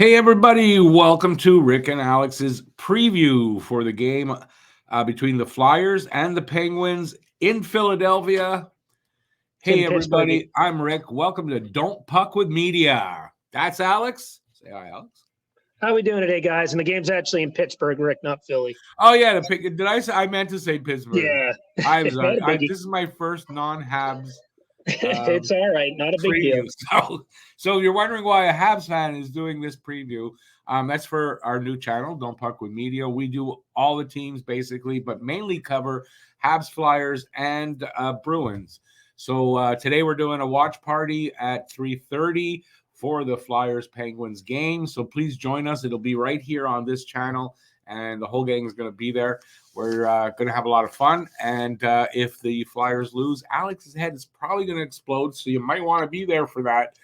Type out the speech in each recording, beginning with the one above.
Hey, everybody, welcome to Rick and Alex's preview for the game between the Flyers and the Penguins in Philadelphia. Hey, In Pittsburgh. everybody, I'm Rick. Welcome to Don't Puck with Media. That's Alex. Say hi, Alex. How we doing today, guys? And the game's actually in Pittsburgh, Rick, not Philly. Oh, yeah, did I say? I meant to say Pittsburgh. Yeah. I'm Not sorry. a biggie. This is my first non-Habs It's all right. Not a big preview. deal. So you're wondering why a Habs fan is doing this preview. That's for our new channel, Don't Puck with Media. We do all the teams basically, but mainly cover Habs, Flyers, and Bruins. So today we're doing a watch party at 3:30 for the Flyers Penguins game. So please join us. It'll be right here on this channel, and the whole gang is going to be there. We're going to have a lot of fun. And if the Flyers lose, Alex's head is probably going to explode. So you might want to be there for that.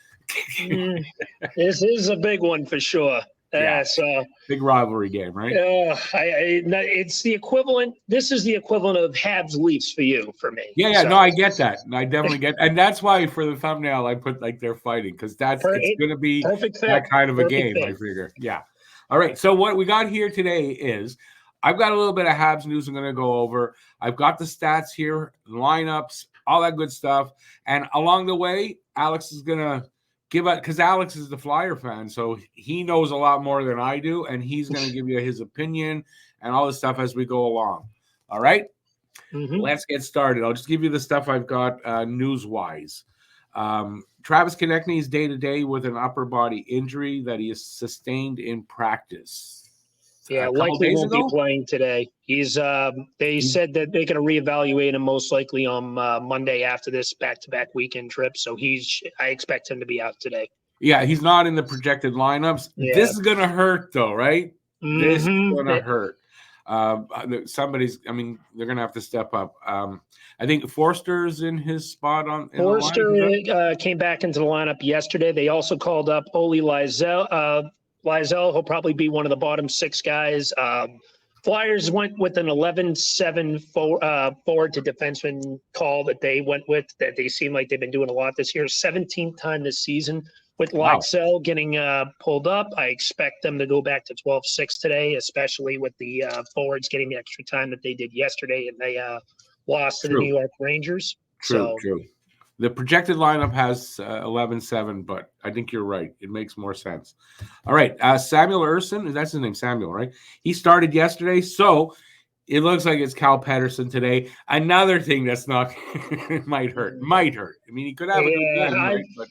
This is a big one for sure. Yeah. So big rivalry game, right? it's the equivalent. This is the equivalent of Habs Leafs for you, for me. Yeah. So, No, I get that. I definitely get, and that's why for the thumbnail I put like they're fighting because it's going to be that kind of a game. I figure. Yeah. All right. So what we got here today is I've got a little bit of Habs news I'm going to go over. I've got the stats here, lineups, all that good stuff, and along the way, Alex is going to give out because Alex is the Flyer fan, so he knows a lot more than I do, and he's going to give you his opinion and all this stuff as we go along. All right, Let's get started. I'll just give you the stuff I've got news-wise. Travis Konechny is day-to-day with an upper body injury that he has sustained in practice. Yeah, likely won't be playing today. He's they said that they're going to reevaluate him most likely on Monday after this back-to-back weekend trip. So I expect him to be out today. Yeah, he's not in the projected lineups. Yeah. This is going to hurt, though, right? This is going to hurt. They're going to have to step up. I think Forster's in his spot on. Forster came back into the lineup yesterday. They also called up Oli Lizell. He'll probably be one of the bottom six guys. Flyers went with an 11-7 forward to defenseman call that they went with, that they seem like they've been doing a lot this year. 17th time this season with Lizell getting pulled up. I expect them to go back to 12-6 today, especially with the forwards getting the extra time that they did yesterday, and they lost to the New York Rangers. True. The projected lineup has 11-7, but I think you're right. It makes more sense. All right. Samuel Ersson, that's his name, Samuel, right? He started yesterday, so it looks like it's Cal Pettersson today. Another thing that's not might hurt. I mean, he could have a good game, right? But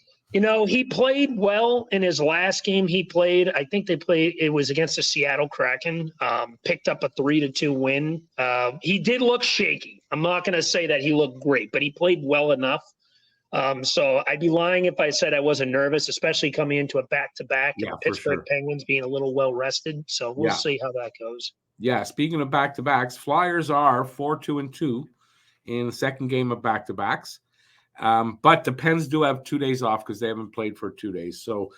he played well in his last game he played. I think it was against the Seattle Kraken, picked up a 3-2 win. He did look shaky. I'm not going to say that he looked great, but he played well enough. So I'd be lying if I said I wasn't nervous, especially coming into a back-to-back and the Pittsburgh Penguins being a little well-rested. So we'll see how that goes. Yeah, speaking of back-to-backs, Flyers are 4-2-2 in the second game of back-to-backs. But the Pens do have 2 days off because they haven't played for 2 days. So,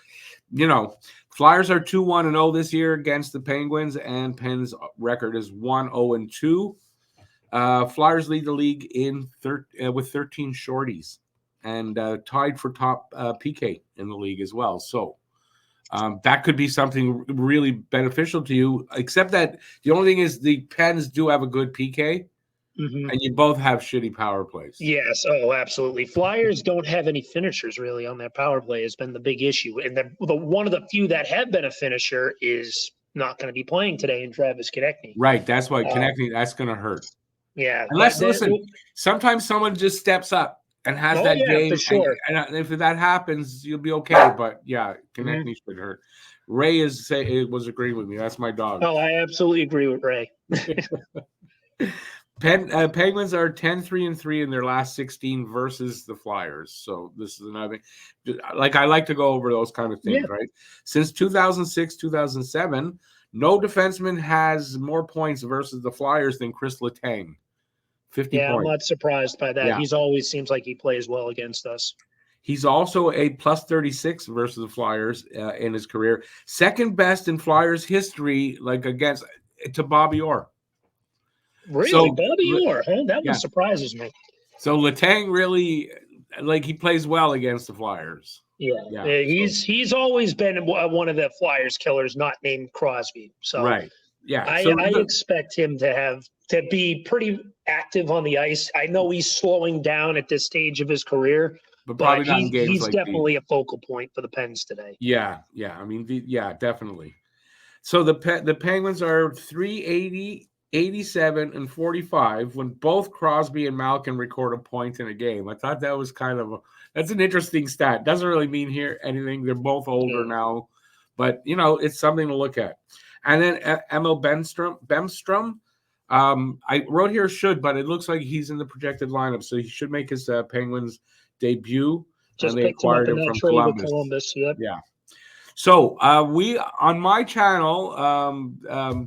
Flyers are 2-1-0 this year against the Penguins, and Pens' record is 1-0-2. Flyers lead the league with 13 shorties and tied for top PK in the league as well. So that could be something really beneficial to you, except that the only thing is the Pens do have a good PK. And you both have shitty power plays. Yes. Oh, absolutely. Flyers don't have any finishers really on their power play has been the big issue. And the one of the few that have been a finisher is not going to be playing today in Travis Konechny. Right. That's why Konechny, that's going to hurt. Yeah. Listen, sometimes someone just steps up and has that game. For sure. And if that happens, you'll be okay. But yeah, Konechny should hurt. Ray was agreeing with me. That's my dog. Oh, I absolutely agree with Ray. Penguins are 10-3-3 in their last 16 versus the Flyers. So this is another thing. I like to go over those kind of things, right? Since 2006, 2007, no defenseman has more points versus the Flyers than Chris Letang. 50 points. I'm not surprised by that. Yeah. He's always seems like he plays well against us. He's also a plus 36 versus the Flyers in his career. Second best in Flyers history, against to Bobby Orr. Really? So, Bobby Orr, huh? That one surprises me. So Letang really like he plays well against the Flyers. Yeah. He's always been one of the Flyers killers, not named Crosby. So right, yeah. I expect him to be pretty active on the ice. I know he's slowing down at this stage of his career, but probably not in games he's like definitely a focal point for the Pens today. Yeah. I mean, definitely. So the Penguins are 380, 87, and 45 when both Crosby and Malkin record a point in a game. I thought that was that's an interesting stat. Doesn't really mean anything. They're both older now, but it's something to look at. And then Emil Bemstrom. I wrote here should, but it looks like he's in the projected lineup, so he should make his Penguins debut. Just and they acquired him from Columbus. Yep. Yeah. So we on my channel,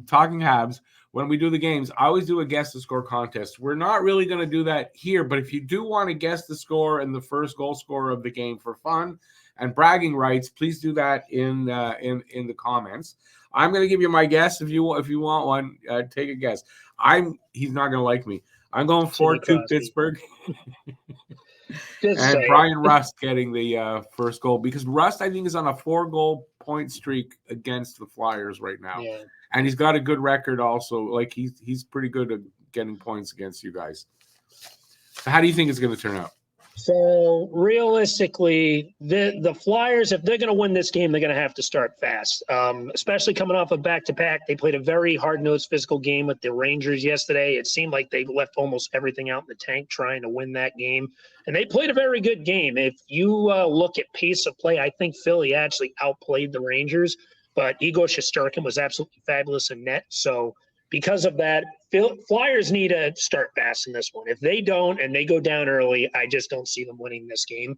Talking Habs, when we do the games, I always do a guess the score contest. We're not really going to do that here, but if you do want to guess the score and the first goal scorer of the game for fun and bragging rights, please do that in the comments. I'm going to give you my guess. If you want one, take a guess. He's not going to like me. I'm going 4-2 Pittsburgh. And Brian Rust getting the first goal, because Rust, I think, is on a 4-goal point streak against the Flyers right now. Yeah. And he's got a good record also. Like he's pretty good at getting points against you guys. So how do you think it's going to turn out? So realistically, the Flyers, if they're going to win this game, they're going to have to start fast, especially coming off a back-to-back. They played a very hard-nosed physical game with the Rangers yesterday. It seemed like they left almost everything out in the tank trying to win that game, and they played a very good game. If you look at pace of play, I think Philly actually outplayed the Rangers, but Igor Shesterkin was absolutely fabulous in net. So because of that, Flyers need to start fast in this one. If they don't and they go down early, I just don't see them winning this game.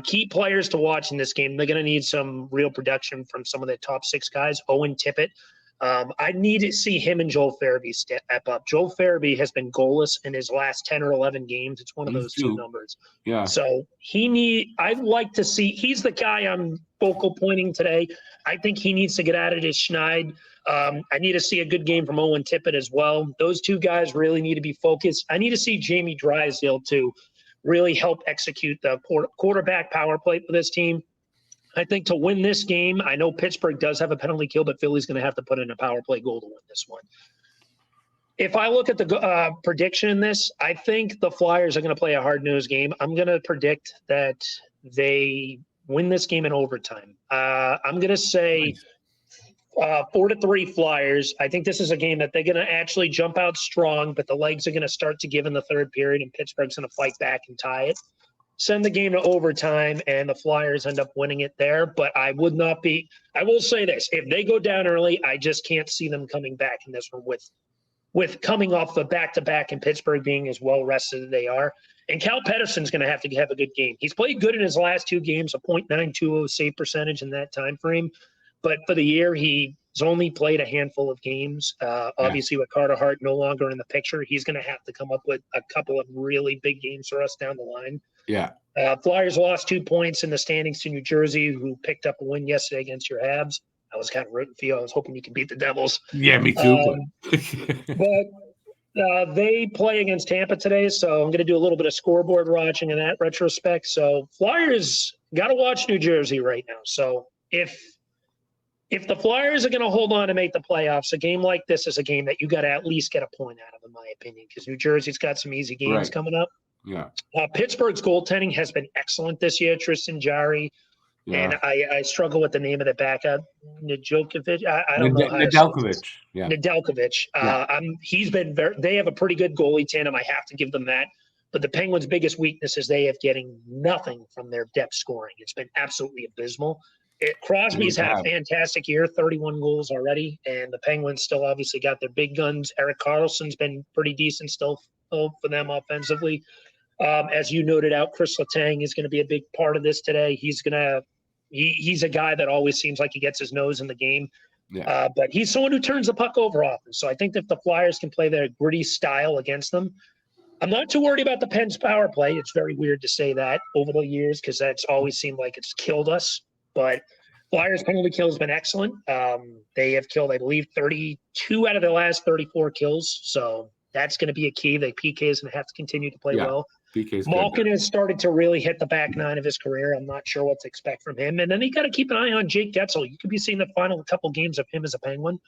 Key players to watch in this game, they're going to need some real production from some of the top 6 guys. Owen Tippett. I need to see him and Joel Farabee step up. Joel Farabee has been goalless in his last 10 or 11 games. It's one of those two numbers. Yeah. So I'd like to see, he's the guy I'm focal pointing today. I think he needs to get out of his schneid. I need to see a good game from Owen Tippett as well. Those two guys really need to be focused. I need to see Jamie Drysdale to really help execute the quarterback power play for this team. I think to win this game, I know Pittsburgh does have a penalty kill, but Philly's going to have to put in a power play goal to win this one. If I look at the prediction in this, I think the Flyers are going to play a hard-nosed game. I'm going to predict that they win this game in overtime. I'm going to say 4-3 Flyers. I think this is a game that they're going to actually jump out strong, but the legs are going to start to give in the third period, and Pittsburgh's going to fight back and tie it. Send the game to overtime, and the Flyers end up winning it there. But I will say this, if they go down early, I just can't see them coming back in this one with coming off the back-to-back and Pittsburgh being as well-rested as they are. And Cal Pedersen's going to have a good game. He's played good in his last 2 games, a .920 save percentage in that time frame. But for the year, he's only played a handful of games. Obviously, with Carter Hart no longer in the picture, he's going to have to come up with a couple of really big games for us down the line. Yeah. Flyers lost 2 points in the standings to New Jersey, who picked up a win yesterday against your Habs. I was kind of rooting for you. I was hoping you could beat the Devils. Yeah, me too. But they play against Tampa today, so I'm going to do a little bit of scoreboard watching in that retrospect. So Flyers got to watch New Jersey right now. So if the Flyers are going to hold on to make the playoffs, a game like this is a game that you got to at least get a point out of, in my opinion, because New Jersey's got some easy games coming up. Yeah. Pittsburgh's goaltending has been excellent this year. Tristan Jarry. Yeah. And I struggle with the name of the backup, Nedeljkovic. I don't know how Nedeljkovic. Yeah. Nedeljkovic. He's been they have a pretty good goalie tandem. I have to give them that. But the Penguins' biggest weakness is they have getting nothing from their depth scoring. It's been absolutely abysmal. Crosby's had a fantastic year, 31 goals already, and the Penguins still obviously got their big guns. Erik Karlsson's been pretty decent still for them offensively. As you noted out, Chris Letang is going to be a big part of this today. He's a guy that always seems like he gets his nose in the game. Yeah. But he's someone who turns the puck over often. So I think that if the Flyers can play their gritty style against them, I'm not too worried about the Pens power play. It's very weird to say that over the years because that's always seemed like it's killed us. But Flyers penalty kill has been excellent. They have killed, I believe, 32 out of their last 34 kills. So that's going to be a key. The PK is going to have to continue to play well. PK's Malkin has started to really hit the back nine of his career. I'm not sure what to expect from him. And then you got to keep an eye on Jake Getzel. You could be seeing the final couple games of him as a Penguin.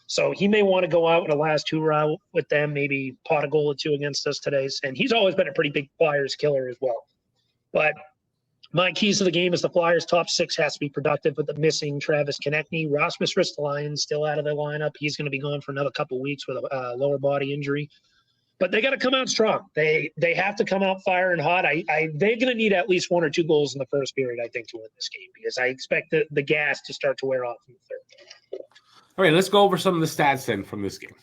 So he may want to go out in a last hurrah with them, maybe pot a goal or two against us today. And he's always been a pretty big Flyers killer as well. But my keys to the game is the Flyers' top six has to be productive with the missing Travis Konechny. Rasmus Ristolainen still out of the lineup. He's going to be gone for another couple of weeks with a lower body injury. But they got to come out strong. They have to come out firing hot. They're going to need at least 1 or 2 goals in the first period, I think, to win this game, because I expect the gas to start to wear off in the third. All right, let's go over some of the stats then from this game.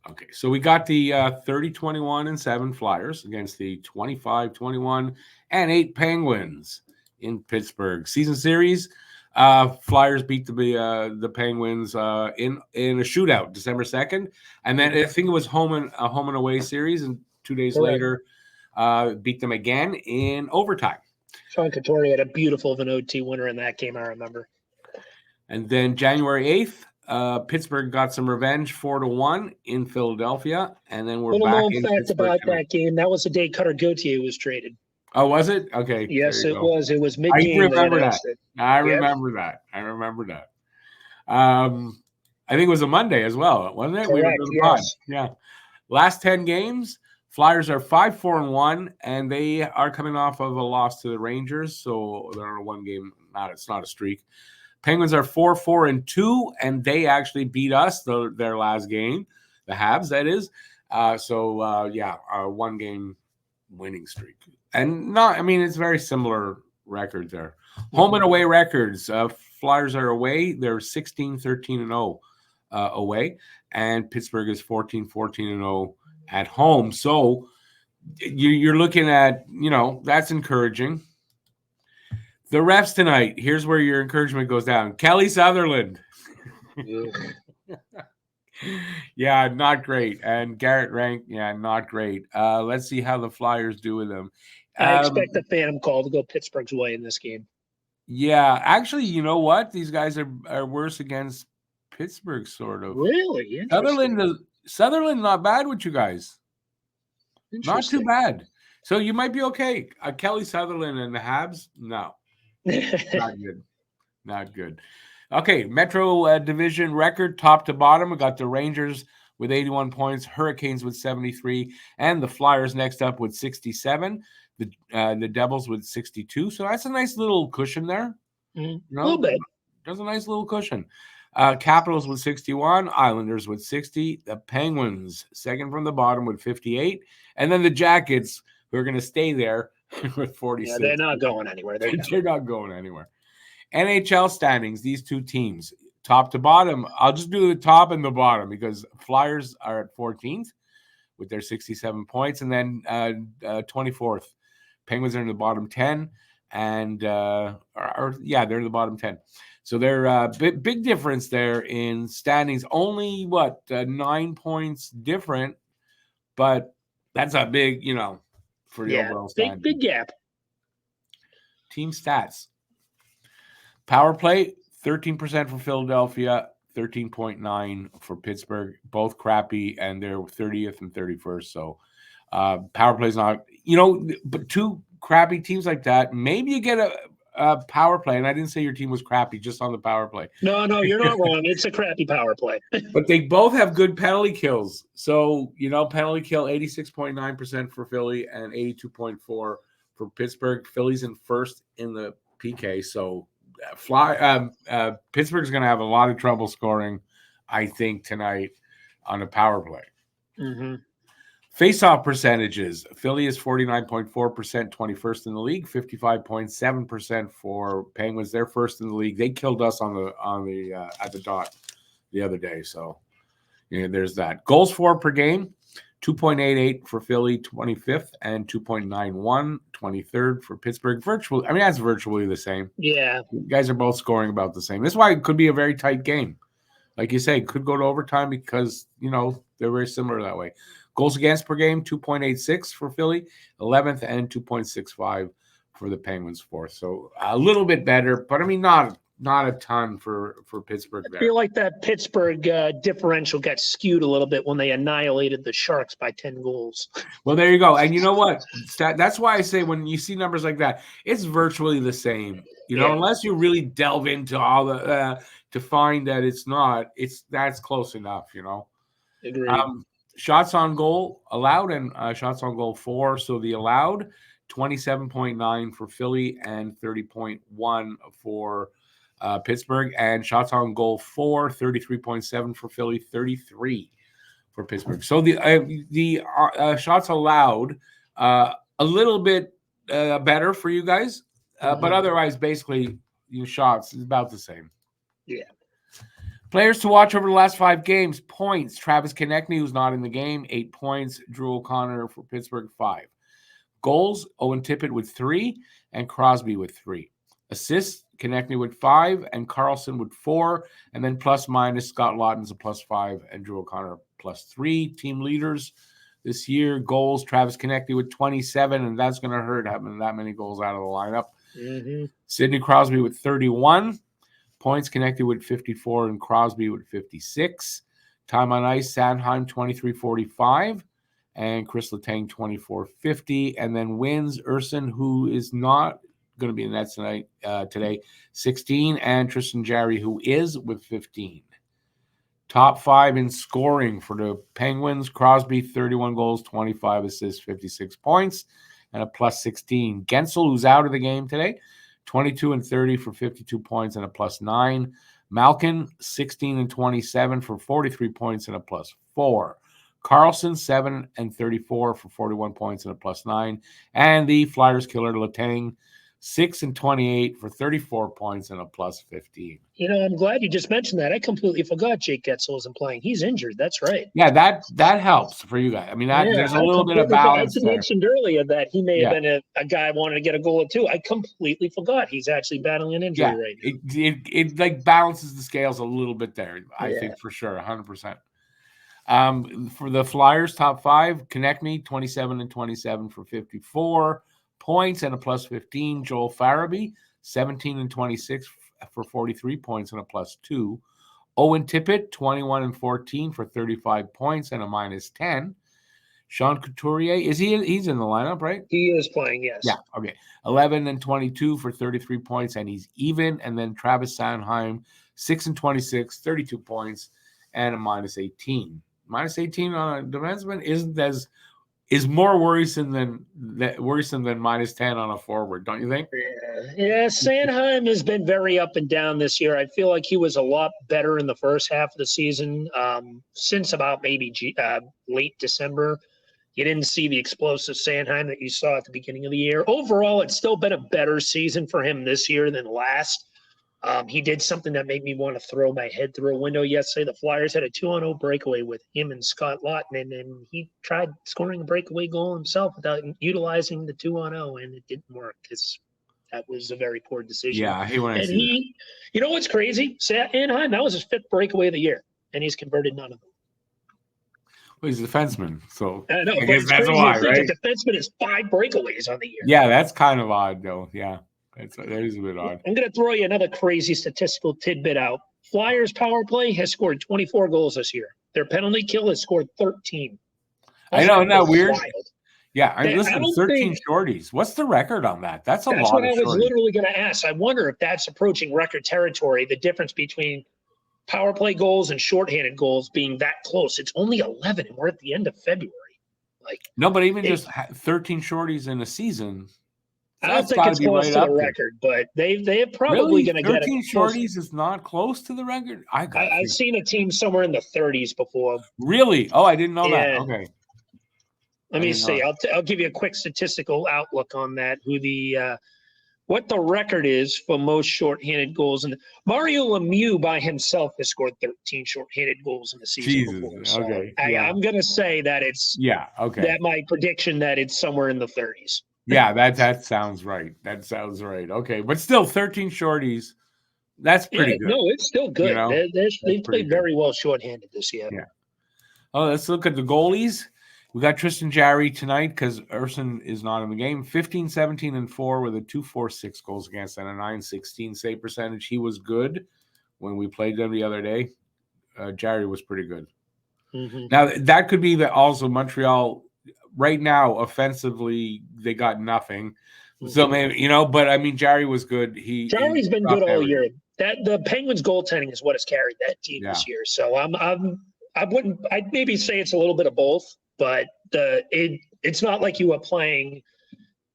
Okay, so we got the 30-21-7 Flyers against the 25-21-8 Penguins in Pittsburgh. Season series, Flyers beat the Penguins in a shootout December 2nd, and then I think it was a home and away series, and 2 days later beat them again in overtime. Sean Couturier had a beautiful OT winner in that game, I remember. And then January 8th, Pittsburgh got some revenge, 4-1 in Philadelphia, and then we're back in Pittsburgh. About that game, that was the day Cutter Gauthier was traded. Oh, was it? Okay. Yes, it was. It was mid-game. I remember that. I remember that. I think it was a Monday as well, wasn't it? Correct, yes. Yeah. Last 10 games, Flyers are 5-4-1, and they are coming off of a loss to the Rangers, so they're on a one-game. It's not a streak. Penguins are 4-4-2, and they actually beat us their last game, the Habs, that is. A one-game winning streak. And it's very similar records there. Home and away records. Flyers are away. They're 16-13-0 away, and Pittsburgh is 14-14-0 at home. So you're looking at, that's encouraging. The refs tonight, here's where your encouragement goes down. Kelly Sutherland. Yeah, not great. And Garrett Rank, not great. Let's see how the Flyers do with them. I expect the phantom call to go Pittsburgh's way in this game. Yeah, actually, you know what? These guys are worse against Pittsburgh, sort of. Really? Sutherland, not bad with you guys. Not too bad. So you might be okay. Kelly Sutherland and the Habs, no. Not good. Okay, Metro Division record top to bottom. We got the Rangers with 81 points, Hurricanes with 73, and the Flyers next up with 67. The Devils with 62. So that's a nice little cushion there. A little bit. That's a nice little cushion. Capitals with 61, Islanders with 60, the Penguins second from the bottom with 58, and then the Jackets, who are going to stay there, with 46. Yeah, they're not going anywhere. They're not going anywhere. NHL standings, these two teams, top to bottom. I'll just do the top and the bottom because Flyers are at 14th with their 67 points, and then 24th. Penguins are in the bottom 10, and they're in the bottom 10. So they're big difference there in standings. Only 9 points different, but that's a big, for the overall standing. Big gap. Team stats. Power play, 13% for Philadelphia, 13.9 for Pittsburgh. Both crappy, and they're 30th and 31st. So power play is not, but two crappy teams like that, maybe you get a power play. And I didn't say your team was crappy just on the power play. No, you're not wrong. It's a crappy power play. But they both have good penalty kills. So, penalty kill 86.9% for Philly and 82.4 for Pittsburgh. Philly's in first in the PK. So Pittsburgh's going to have a lot of trouble scoring, I think, tonight on a power play. Mm-hmm. Face-off percentages. Philly is 49.4%, 21st in the league. 55.7% for Penguins. They're first in the league. They killed us on the at the dot the other day. So there's that. Goals for per game. 2.88 for Philly, 25th, and 2.91, 23rd for Pittsburgh. That's virtually the same. Yeah. You guys are both scoring about the same. That's why it could be a very tight game. Like you say, could go to overtime because, they're very similar that way. Goals against per game, 2.86 for Philly, 11th, and 2.65 for the Penguins, 4th. So a little bit better, but not not a ton for Pittsburgh there. I feel like that Pittsburgh differential got skewed a little bit when they annihilated the Sharks by 10 goals. Well, there you go. And you know what? That's why I say when you see numbers like that, it's virtually the same. Unless you really delve into all the to find that it's not. That's close enough. Agreed. Shots on goal allowed and shots on goal for. So the allowed 27.9 for Philly and 30.1 for Pittsburgh, and shots on goal for 33.7 for Philly, 33 for Pittsburgh. So the shots allowed a little bit better for you guys, but otherwise, basically, your shots is about the same. Yeah. Players to watch over the last 5 games. Points: Travis Konechny, who's not in the game, 8 points. Drew O'Connor for Pittsburgh, 5. Goals: Owen Tippett with 3 and Crosby with 3. Assists: Konechny with 5 and Carlson with 4. And then plus minus, Scott Laughton's a +5 and Drew O'Connor +3. Team leaders this year: goals, Travis Konechny with 27, and that's going to hurt having that many goals out of the lineup. Sidney Crosby with 31. Points: Konechny with 54 and Crosby with 56. Time on ice: Sanheim 23:45 and Chris Letang 24:50. And then wins: Urson, who is not going to be in that today, 16, and Tristan Jarry, who is with 15. Top 5 in scoring for the Penguins: Crosby 31 goals, 25 assists, 56 points, and a +16. Gensel, who's out of the game today, 22 and 30 for 52 points and a +9. Malkin 16 and 27 for 43 points and a +4. Carlson 7 and 34 for 41 points and a +9. And the Flyers killer Letang 6 and 28 for 34 points and a +15. I'm glad you just mentioned that. I completely forgot Jake Gensel isn't playing. He's injured. That's right. Yeah, that helps for you guys. I mean, there's a little bit of balance. I mentioned earlier that he may have been a guy wanting to get a goal or two. I completely forgot he's actually battling an injury right now. It like balances the scales a little bit there. I think for sure, 100%. For the Flyers, top 5: Konechny 27 and 27 for 54 points and a +15. Joel Farabee 17 and 26 for 43 points and a +2. Owen Tippett 21 and 14 for 35 points and a -10. Sean Couturier, he's in the lineup, right? He is playing, yes. Yeah, okay. 11 and 22 for 33 points and he's even. And then Travis Sanheim 6 and 26, 32 points and a -18. -18 on a defenseman is more worrisome than -10 on a forward, don't you think? Yeah, Sanheim has been very up and down this year. I feel like he was a lot better in the first half of the season. Since about maybe late December, you didn't see the explosive Sanheim that you saw at the beginning of the year. Overall, it's still been a better season for him this year than last. He did something that made me want to throw my head through a window yesterday. The Flyers had a 2-0 breakaway with him and Scott Laughton, and he tried scoring a breakaway goal himself without utilizing the 2-0, and it didn't work because that was a very poor decision. Yeah, he went. And you know what's crazy? Anaheim, that was his 5th breakaway of the year, and he's converted none of them. Well, he's a defenseman, so I know, I guess that's why, right? A defenseman is 5 breakaways on the year. Yeah, that's kind of odd, though. Yeah. That is a bit odd. I'm going to throw you another crazy statistical tidbit out. Flyers power play has scored 24 goals this year. Their penalty kill has scored 13. I know, isn't that weird? Wild. Yeah, listen, 13 shorties. What's the record on that? That's a lot of shorties. That's what I was literally going to ask. I wonder if that's approaching record territory, the difference between power play goals and shorthanded goals being that close. It's only 11, and we're at the end of February. No, but even just 13 shorties in a season – I don't think it's close to the record, but they're probably going to get 13 shorties is not close to the record. I've seen a team somewhere in the 30s before. Really? Oh, I didn't know that. Okay. Let me see. I'll give you a quick statistical outlook on that. What the record is for most shorthanded goals, and Mario Lemieux by himself has scored 13 shorthanded goals in the season before. So okay. I'm going to say that it's okay. That my prediction that it's somewhere in the 30s. Yeah, that sounds right. That sounds right. Okay, but still 13 shorties. That's pretty good. No, it's still good. They played very well shorthanded this year. Yeah. Oh, let's look at the goalies. We got Tristan Jarry tonight because Urson is not in the game. 15, 17, and 4 with a 2.46 goals against and a 9.16 save percentage. He was good when we played them the other day. Jarry was pretty good. Mm-hmm. Now, that could be that also Montreal, right now, offensively, they got nothing. Mm-hmm. So maybe, but I mean, Jarry was good. Jarry's been good all year. The Penguins goaltending is what has carried that team this year. So I'd maybe say it's a little bit of both, but it's not like you are playing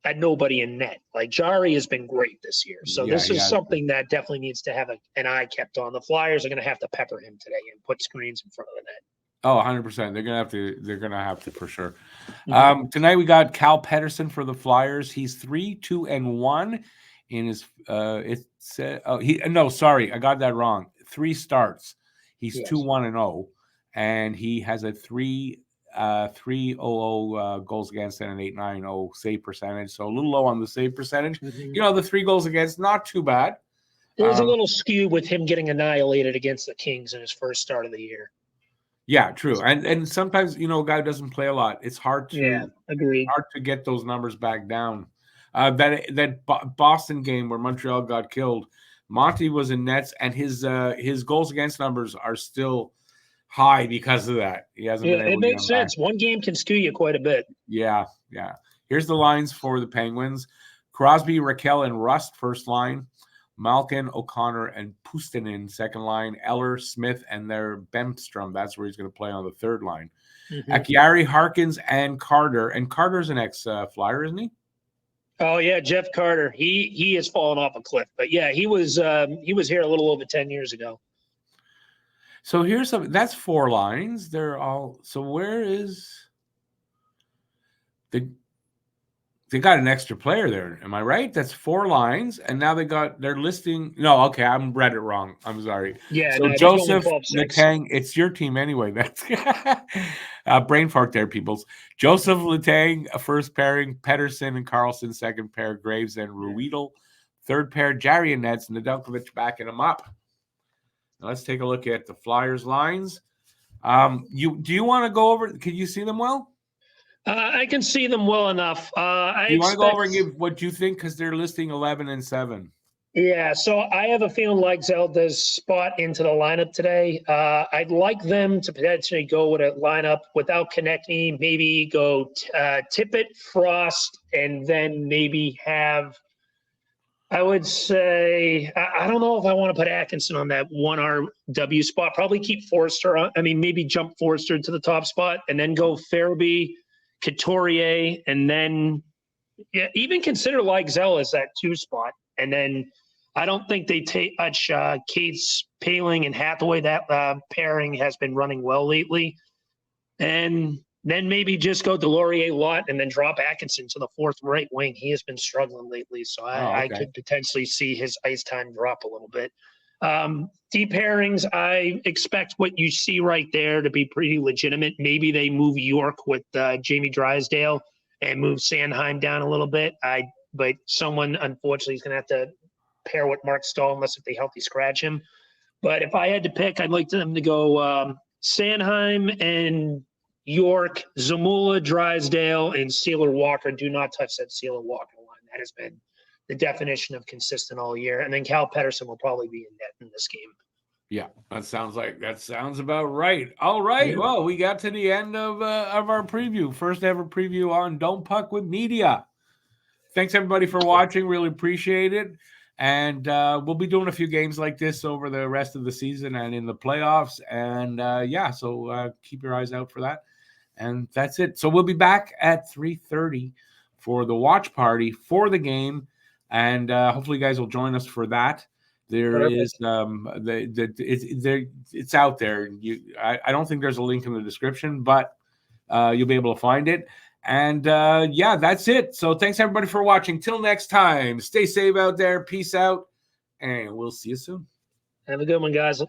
at nobody in net. Like Jarry has been great this year. So this is something that definitely needs to have an eye kept on. The Flyers are going to have to pepper him today and put screens in front of the net. Oh, 100%. They're gonna have to for sure. Mm-hmm. Tonight we got Cal Pettersson for the Flyers. He's 3-2-1 in his I got that wrong. 3 starts. He's 2-1-0, and he has a 3.00 goals against and an 8.90 save percentage. So a little low on the save percentage. Mm-hmm. The 3 goals against, not too bad. There's a little skew with him getting annihilated against the Kings in his first start of the year. Yeah, true. And sometimes, a guy doesn't play a lot. It's hard to get those numbers back down. That Boston game where Montreal got killed, Monty was in nets, and his goals against numbers are still high because of that. He hasn't been able it makes sense. One game can skew you quite a bit. Yeah. Here's the lines for the Penguins. Crosby, Raquel, and Rust, first line. Malkin, O'Connor, and Puustinen, second line. Eller, Smith, and their Bemstrom. That's where he's going to play on the third line. Mm-hmm. Akiari, Harkins, and Carter. And Carter's an ex-Flyer, isn't he? Oh, yeah, Jeff Carter. He has fallen off a cliff. But, yeah, he was here a little over 10 years ago. So here's something. That's 4 lines. They're all – so where is the – they got an extra player there. Am I right? That's 4 lines, and now they're listing. No, okay, I read it wrong. I'm sorry. Yeah. So Joseph Letang, it's your team anyway. That's brain fart there, peoples. Joseph Letang, a first pairing. Pettersson and Carlson, second pair. Graves and Ruedel, third pair. Jarry and Nets, and Nedeljkovic backing them up. Now let's take a look at the Flyers lines. Do you want to go over? Can you see them well? I can see them well enough. Do you want to go over and give what you think? Because they're listing 11 and 7. Yeah, so I have a feeling like Zelda's spot into the lineup today. I'd like them to potentially go with a lineup without Konechny, maybe go Tippett, Frost, and then maybe have, I would say, I don't know if I want to put Atkinson on that 1RW spot. Probably keep Forster on. I mean, maybe jump Forster to the top spot and then go Farabee, Couturier, and then even consider Lygzel as that 2 spot. And then I don't think they touch Cates, Paling, and Hathaway. That pairing has been running well lately. And then maybe just go Delorier, Lott, and then drop Atkinson to the 4th right wing. He has been struggling lately, so I could potentially see his ice time drop a little bit. Deep pairings, I expect what you see right there to be pretty legitimate. Maybe they move York with Jamie Drysdale and move Sanheim down a little bit. But someone, unfortunately, is going to have to pair with Mark Stahl unless if they healthy scratch him. But if I had to pick, I'd like them to go Sanheim and York, Zamula, Drysdale, and Sealer Walker. Do not touch that Sealer Walker line. That has been the definition of consistent all year. And then Cal Pettersson will probably be in net in this game. Yeah, that sounds about right. All right. Yeah. Well, we got to the end of our preview. First ever preview on Don't Puck with Media. Thanks everybody for watching. Really appreciate it. And we'll be doing a few games like this over the rest of the season and in the playoffs. And so keep your eyes out for that. And that's it. So we'll be back at 3:30 for the watch party for the game. And hopefully you guys will join us for that. It's out there. I don't think there's a link in the description, but you'll be able to find it. And that's it. So thanks everybody for watching. Till next time, stay safe out there. Peace out, and we'll see you soon. Have a good one, guys.